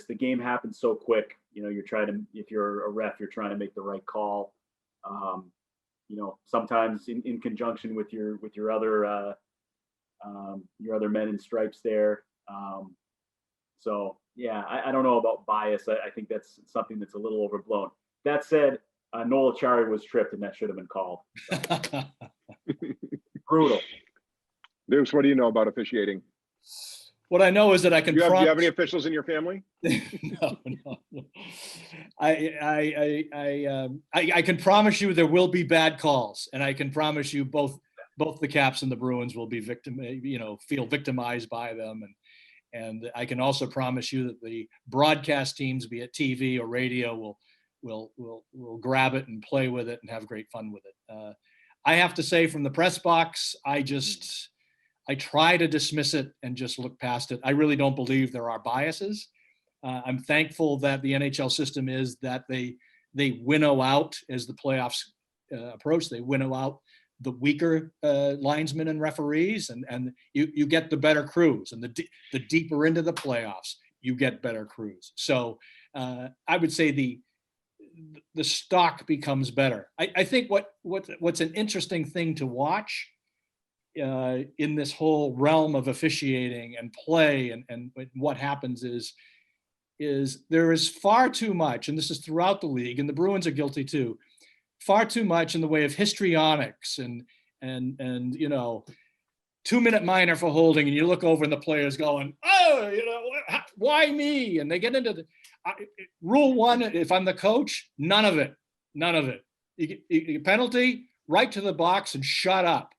The game happens so quick, if you're a ref, you're trying to make the right call. Sometimes in conjunction with your other men in stripes there. So yeah, I don't know about bias. I think that's something that's a little overblown. That said, Noel Achari was tripped, and that should have been called. So. Brutal. Deuce, what do you know about officiating? What I know is that I can. Do you have any officials in your family? No. I can promise you there will be bad calls, and I can promise you both the Caps and the Bruins will be feel victimized by them, and I can also promise you that the broadcast teams, be it TV or radio, will grab it and play with it and have great fun with it. I have to say, from the press box, I try to dismiss it and just look past it. I really don't believe there are biases. I'm thankful that the NHL system is that they winnow out, as the playoffs approach, they winnow out the weaker linesmen and referees, and you get the better crews, and the deeper into the playoffs, you get better crews. So I would say the stock becomes better. I think what's an interesting thing to watch in this whole realm of officiating and play and what happens is there is far too much, and this is throughout the league, and the Bruins are guilty too, far too much in the way of histrionics and 2-minute minor for holding, and you look over and the player's going, oh, why me? And they get into the rule one. If I'm the coach, none of it. You penalty, right to the box and shut up,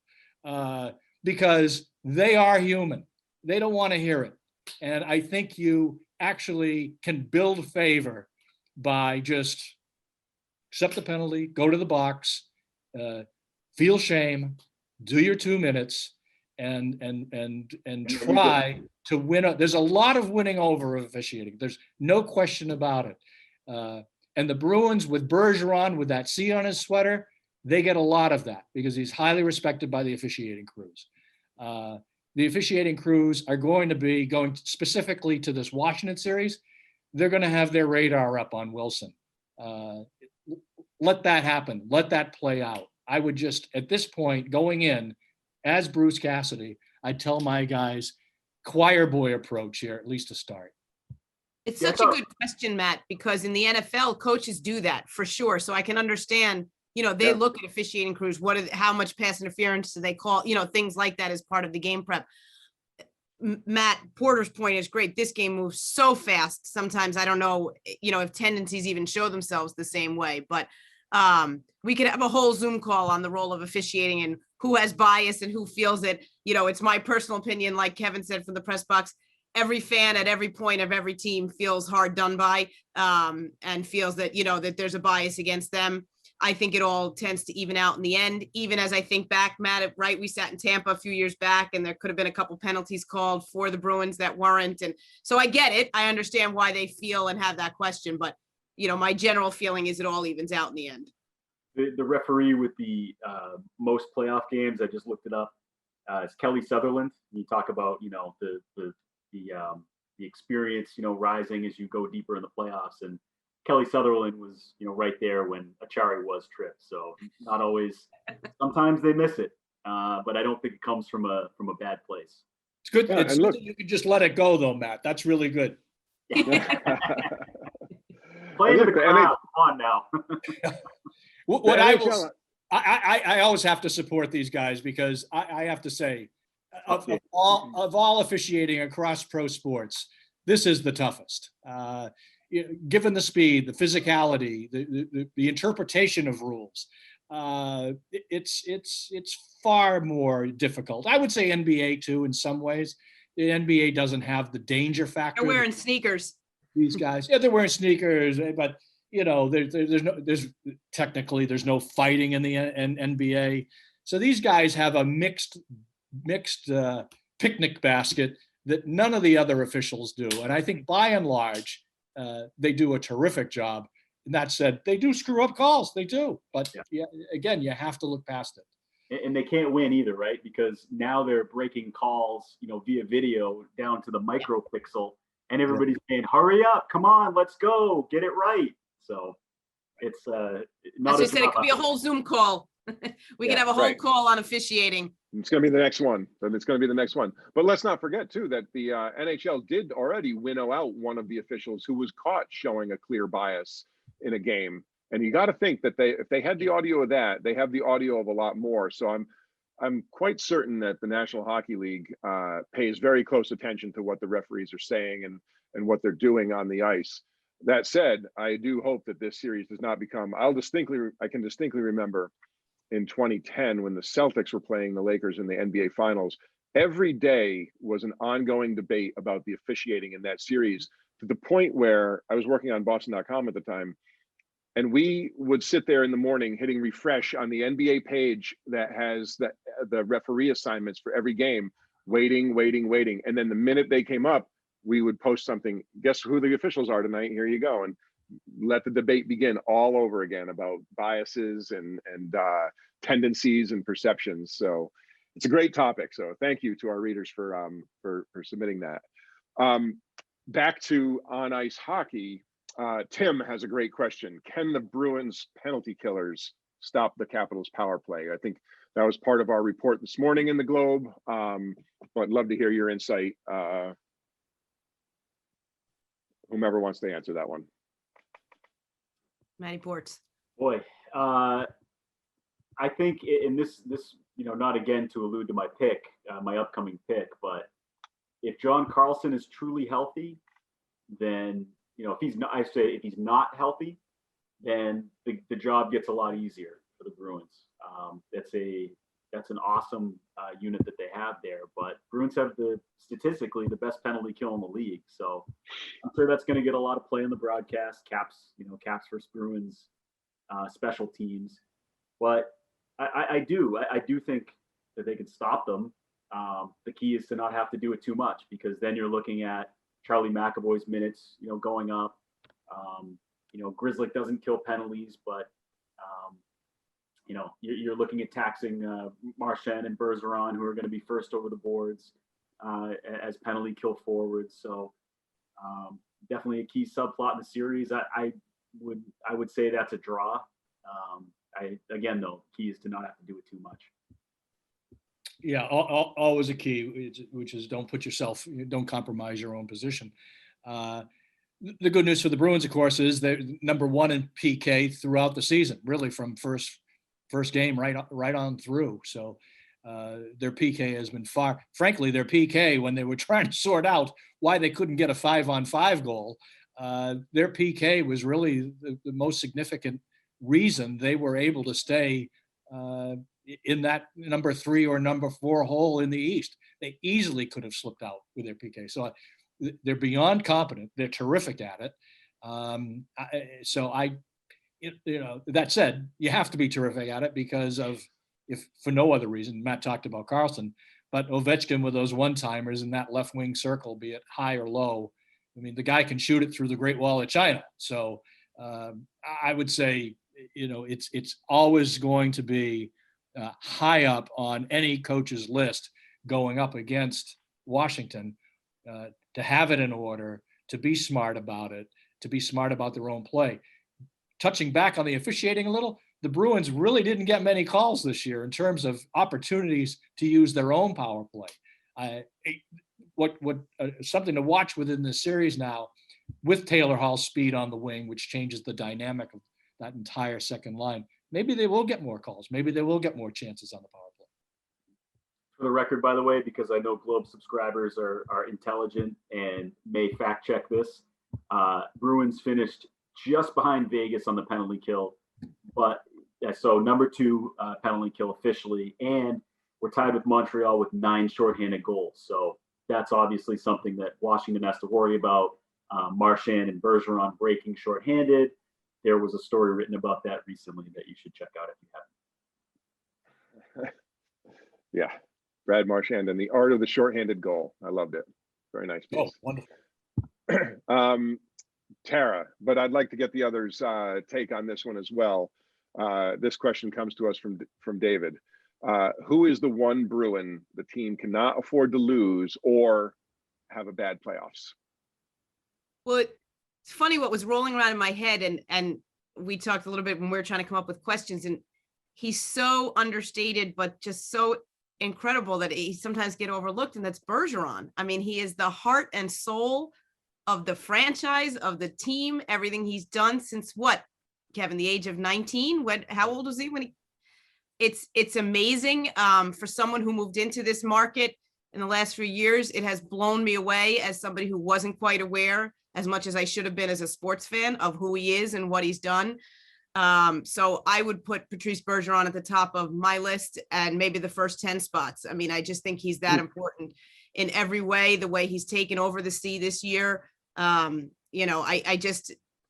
because they are human. They don't want to hear it. And I think you actually can build favor by just accept the penalty, go to the box, feel shame, do your 2 minutes, and try to win. There's a lot of winning over of officiating. There's no question about it. And the Bruins, with Bergeron, with that C on his sweater, they get a lot of that because he's highly respected by the officiating crews. The officiating crews are going specifically to this Washington series. They're going to have their radar up on Wilson. let that happen. Let that play out. I would just, at this point, going in as Bruce Cassidy, I'd tell my guys, choir boy approach here, at least to start. It's such a good question, Matt, because in the NFL, coaches do that for sure. So I can understand, they look at officiating crews. How much pass interference do they call? Things like that as part of the game prep. Matt Porter's point is great. This game moves so fast. Sometimes I don't know, if tendencies even show themselves the same way, but we could have a whole Zoom call on the role of officiating and who has bias and who feels it. It's my personal opinion, like Kevin said from the press box, every fan at every point of every team feels hard done by, and feels that, that there's a bias against them. I think it all tends to even out in the end. Even as I think back, Matt, right, we sat in Tampa a few years back and there could have been a couple penalties called for the Bruins that weren't. And so I get it. I understand why they feel and have that question. But, my general feeling is it all evens out in the end. The referee with the most playoff games, I just looked it up, is Kelly Sutherland. You talk about, the experience, rising as you go deeper in the playoffs. And Kelly Sutherland was, right there when Achari was tripped. So not always. Sometimes they miss it, but I don't think it comes from a bad place. It's good. It's good that you can just let it go, though, Matt. That's really good. Play to the crowd. Come on now. What I always have to support these guys because I have to say, of all officiating across pro sports, this is the toughest. Given the speed, the physicality, the interpretation of rules, it's far more difficult. I would say NBA too, in some ways. The NBA doesn't have the danger factor. They're wearing sneakers. These guys, they're wearing sneakers, but there's technically no fighting in the NBA. So these guys have a mixed picnic basket that none of the other officials do. And I think by and large, they do a terrific job. And that said, they do screw up calls. They do. But again, you have to look past it. And they can't win either, right? Because now they're breaking calls, via video down to the micropixel. And everybody's saying, hurry up, come on, let's go, get it right. So it's not. As I said, it could be a whole Zoom call. We could have a whole call on officiating. It's going to be the next one. It's going to be the next one. But let's not forget, too, that the NHL did already winnow out one of the officials who was caught showing a clear bias in a game. And you got to think that if they had the audio of that, they have the audio of a lot more. So I'm quite certain that the National Hockey League pays very close attention to what the referees are saying and what they're doing on the ice. That said, I do hope that this series does not become. I can distinctly remember in 2010 when the Celtics were playing the Lakers in the NBA Finals. Every day was an ongoing debate about the officiating in that series, to the point where I was working on Boston.com at the time. And we would sit there in the morning hitting refresh on the NBA page that has the referee assignments for every game, waiting. And then the minute they came up, we would post something, guess who the officials are tonight? Here you go. And let the debate begin all over again about biases and tendencies and perceptions. So it's a great topic. So thank you to our readers for submitting that. Back to on ice hockey. Tim has a great question. Can the Bruins penalty killers stop the Capitals power play? I think that was part of our report this morning in the Globe. But I'd love to hear your insight. Whomever wants to answer that one. Matty Ports. Boy, I think in this, not again to allude to my pick, my upcoming pick, but if John Carlson is truly healthy, then if he's not healthy, then the job gets a lot easier for the Bruins. That's an awesome unit that they have there, but Bruins have statistically the best penalty kill in the league. So I'm sure that's going to get a lot of play in the broadcast. Caps versus Bruins, special teams. But I do think that they can stop them. The key is to not have to do it too much, because then you're looking at Charlie McAvoy's minutes, going up. Grzelcyk doesn't kill penalties, but you're looking at taxing Marchand and Bergeron, who are going to be first over the boards as penalty kill forwards. So definitely a key subplot in the series. I would say that's a draw. Again, though, key is to not have to do it too much. Yeah, always a key, which is don't compromise your own position. The good news for the Bruins, of course, is they're number one in PK throughout the season, really from first game right on through. So their PK has been frankly, their PK, when they were trying to sort out why they couldn't get a 5-on-5 goal, their PK was really the most significant reason they were able to stay in that number 3 or number 4 hole in the East. They easily could have slipped out with their PK. So they're beyond competent. They're terrific at it. That said, you have to be terrific at it because of, if for no other reason, Matt talked about Carlson, but Ovechkin with those one-timers in that left wing circle, be it high or low, I mean, the guy can shoot it through the Great Wall of China. So I would say, it's always going to be high up on any coach's list going up against Washington, to have it in order, to be smart about it, to be smart about their own play. Touching back on the officiating a little, the Bruins really didn't get many calls this year in terms of opportunities to use their own power play. Something to watch within this series now, with Taylor Hall's speed on the wing, which changes the dynamic of that entire second line. Maybe they will get more calls. Maybe they will get more chances on the power play. For the record, by the way, because I know Globe subscribers are intelligent and may fact check this, Bruins finished just behind Vegas on the penalty kill, but so number 2 penalty kill officially, and we're tied with Montreal with 9 shorthanded goals. So that's obviously something that Washington has to worry about. Marchand and Bergeron breaking shorthanded. There was a story written about that recently that you should check out if you haven't. Yeah, Brad Marchand and the art of the shorthanded goal. I loved it. Very nice piece. Oh, wonderful. Tara, but I'd like to get the others' take on this one as well. This question comes to us from David. Who is the one Bruin the team cannot afford to lose or have a bad playoffs? Well, it's funny what was rolling around in my head, and we talked a little bit when we were trying to come up with questions, and he's so understated, but just so incredible that he sometimes get overlooked, and that's Bergeron. I mean, he is the heart and soul of the franchise, of the team, everything he's done since what, Kevin, the age of 19? How old was he when he? It's amazing. For someone who moved into this market in the last few years, it has blown me away as somebody who wasn't quite aware as much as I should have been as a sports fan of who he is and what he's done. So I would put Patrice Bergeron at the top of my list and maybe the first 10 spots. I mean, I just think he's that important in every way, the way he's taken over the C this year. I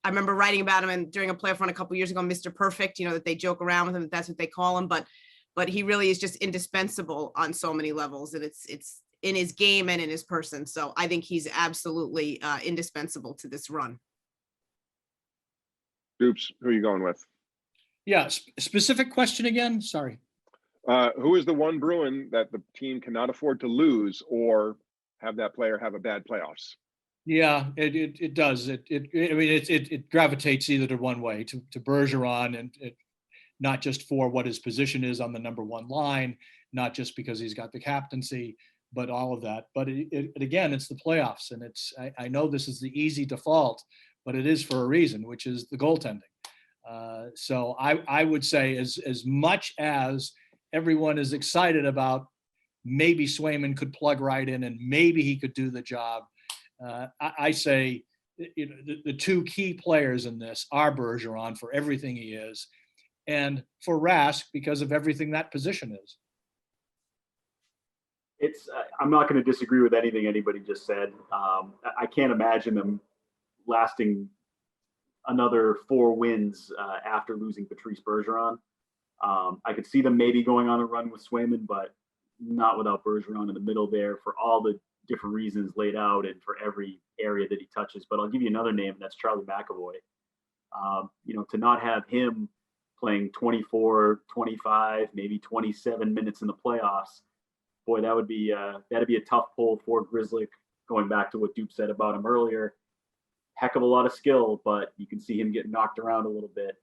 remember writing about him and during a playoff run a couple of years ago, Mr. Perfect, that they joke around with him, that's what they call him, but he really is just indispensable on so many levels, and it's in his game and in his person. So I think he's absolutely indispensable to this run. Oops, who are you going with? Yeah, specific question again. Sorry. Who is the one Bruin that the team cannot afford to lose or have that player have a bad playoffs? Yeah, it does. It gravitates either to one way, to Bergeron, and not just for what his position is on the number 1 line, not just because he's got the captaincy, but all of that. But again, it's the playoffs, and I know this is the easy default, but it is for a reason, which is the goaltending. So I would say as much as everyone is excited about maybe Swayman could plug right in and maybe he could do the job, I say the 2 key players in this are Bergeron for everything he is, and for Rask because of everything that position is. I'm not going to disagree with anything anybody just said. I can't imagine them lasting another 4 wins after losing Patrice Bergeron. I could see them maybe going on a run with Swayman, but not without Bergeron in the middle there for all the different reasons laid out and for every area that he touches. But I'll give you another name, and that's Charlie McAvoy. To not have him playing 24, 25, maybe 27 minutes in the playoffs, boy, that'd be a tough pull for Grizzly. Going back to what Dupe said about him earlier, heck of a lot of skill, but you can see him getting knocked around a little bit.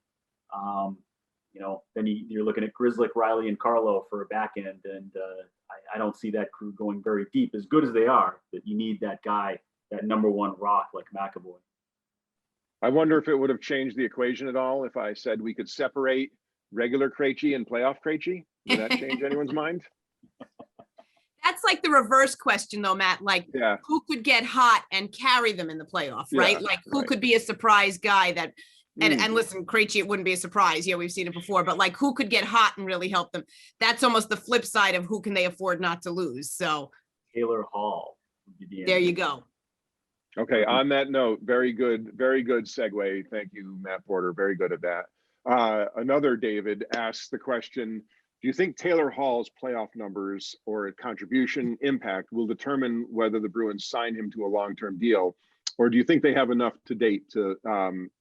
then you're looking at Grizzlick, Riley, and Carlo for a back end, and I don't see that crew going very deep. As good as they are, that you need that guy, that number one rock like McAvoy. I wonder if it would have changed the equation at all if I said we could separate regular Krejci and playoff Krejci. Would that change anyone's mind? That's like the reverse question though, Matt, like Yeah. who could get hot and carry them in the playoff, right? Yeah, Like who right. could be a surprise guy that, and Mm. listen, Krejci, it wouldn't be a surprise. Yeah, we've seen it before, but like who could get hot and really help them? That's almost the flip side of who can they afford not to lose. So Taylor Hall. there you go. Okay, on that note, very good segue. Thank you, Matt Porter. Very good at that. Another David asks the question, do you think Taylor Hall's playoff numbers or contribution impact will determine whether the Bruins sign him to a long-term deal? Or do you think they have enough to date to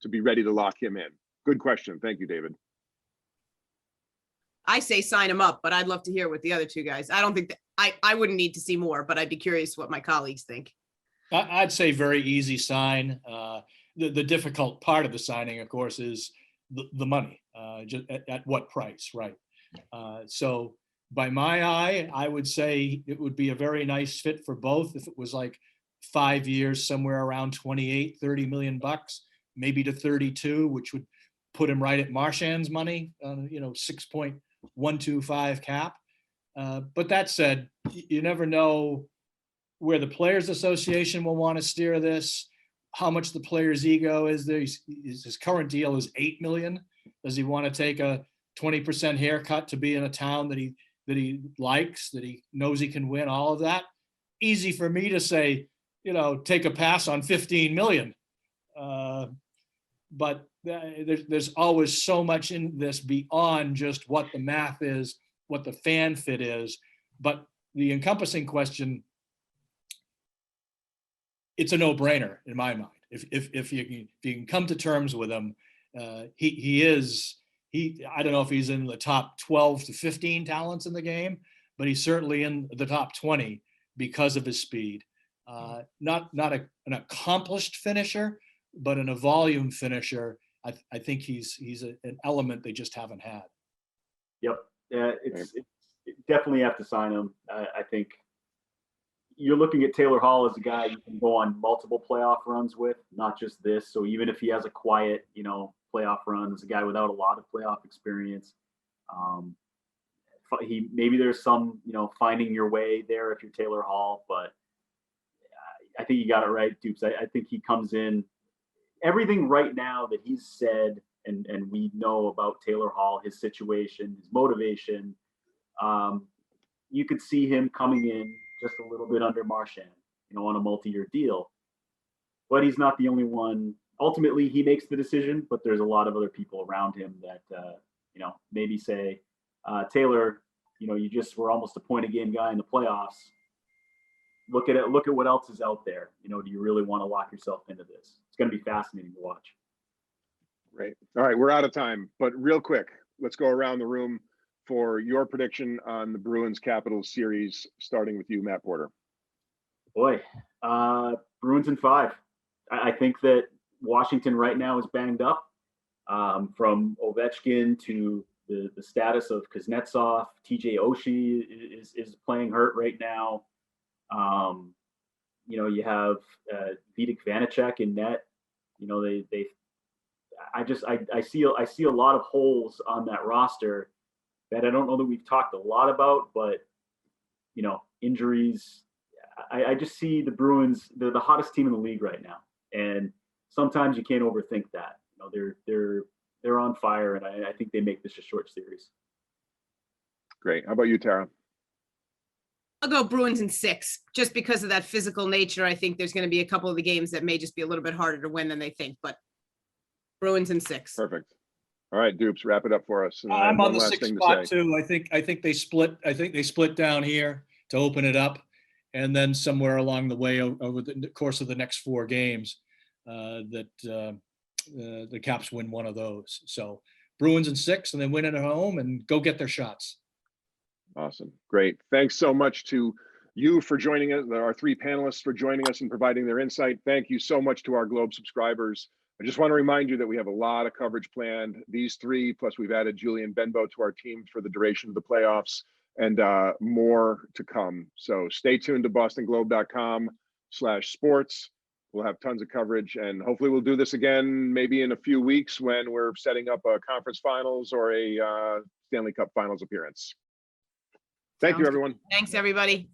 be ready to lock him in? Good question. Thank you, David. I say sign him up, but I'd love to hear what the other two guys. I don't think that I wouldn't need to see more, but I'd be curious what my colleagues think. I'd say very easy sign. The difficult part of the signing, of course, is the money. Just at what price, right? So by my eye, I would say it would be a very nice fit for both if it was like 5 years, somewhere around 28, 30 million bucks, maybe to 32, which would put him right at Marchand's money, 6.125 cap. But that said, you never know where the Players Association will want to steer this, how much the player's ego is there. His current deal is $8 million. Does he want to take a 20% haircut to be in a town that he likes, that he knows he can win, all of that? Easy for me to say, take a pass on 15 million. But there's always so much in this beyond just what the math is, what the fan fit is. But the encompassing question, it's a no-brainer in my mind. If you can come to terms with him, I don't know if he's in the top 12 to 15 talents in the game, but he's certainly in the top 20 because of his speed. Not an accomplished finisher, but in a volume finisher. I think he's an element they just haven't had. Yep. It definitely have to sign him. I think you're looking at Taylor Hall as a guy you can go on multiple playoff runs with, not just this. So even if he has a quiet, playoff run, as a guy without a lot of playoff experience, maybe there's some, finding your way there if you're Taylor Hall, but I think you got it right, Dupes. I think he comes in, everything right now that he's said, and we know about Taylor Hall, his situation, his motivation, you could see him coming in just a little bit under Marchand, on a multi-year deal. But he's not the only one. Ultimately, he makes the decision, but there's a lot of other people around him that, maybe say, Taylor, you just were almost a point a game guy in the playoffs. Look at it. Look at what else is out there. Do you really want to lock yourself into this? It's going to be fascinating to watch. Great. All right, we're out of time, but real quick, let's go around the room for your prediction on the Bruins Capitals series, starting with you, Matt Porter. Boy, Bruins in 5. I think that Washington right now is banged up, from Ovechkin to the status of Kuznetsov. TJ Oshie is playing hurt right now. You have Vitek Vanacek in net. I see a lot of holes on that roster that I don't know that we've talked a lot about, but injuries. I just see the Bruins, they're the hottest team in the league right now, and sometimes you can't overthink that. They're on fire, and I think they make this a short series. Great. How about you, Tara? I'll go Bruins in 6, just because of that physical nature. I think there's going to be a couple of the games that may just be a little bit harder to win than they think, but Bruins in 6. Perfect. All right, Dupes, wrap it up for us. And I'm on the 6th spot too. I think they split down here to open it up, and then somewhere along the way over the course of the next 4 games, the Caps win one of those. So Bruins in 6, and then win it at home and go get their shots. Awesome. Great. Thanks so much to you for joining us, our 3 panelists for joining us and providing their insight. Thank you so much to our Globe subscribers I just want to remind you that we have a lot of coverage planned. These three, plus we've added Julian Benbow to our team for the duration of the playoffs, and more to come. So stay tuned to bostonglobe.com/sports. We'll have tons of coverage, and hopefully we'll do this again maybe in a few weeks when we're setting up a conference finals or a Stanley Cup finals appearance. Thank you, everyone. Thanks, everybody.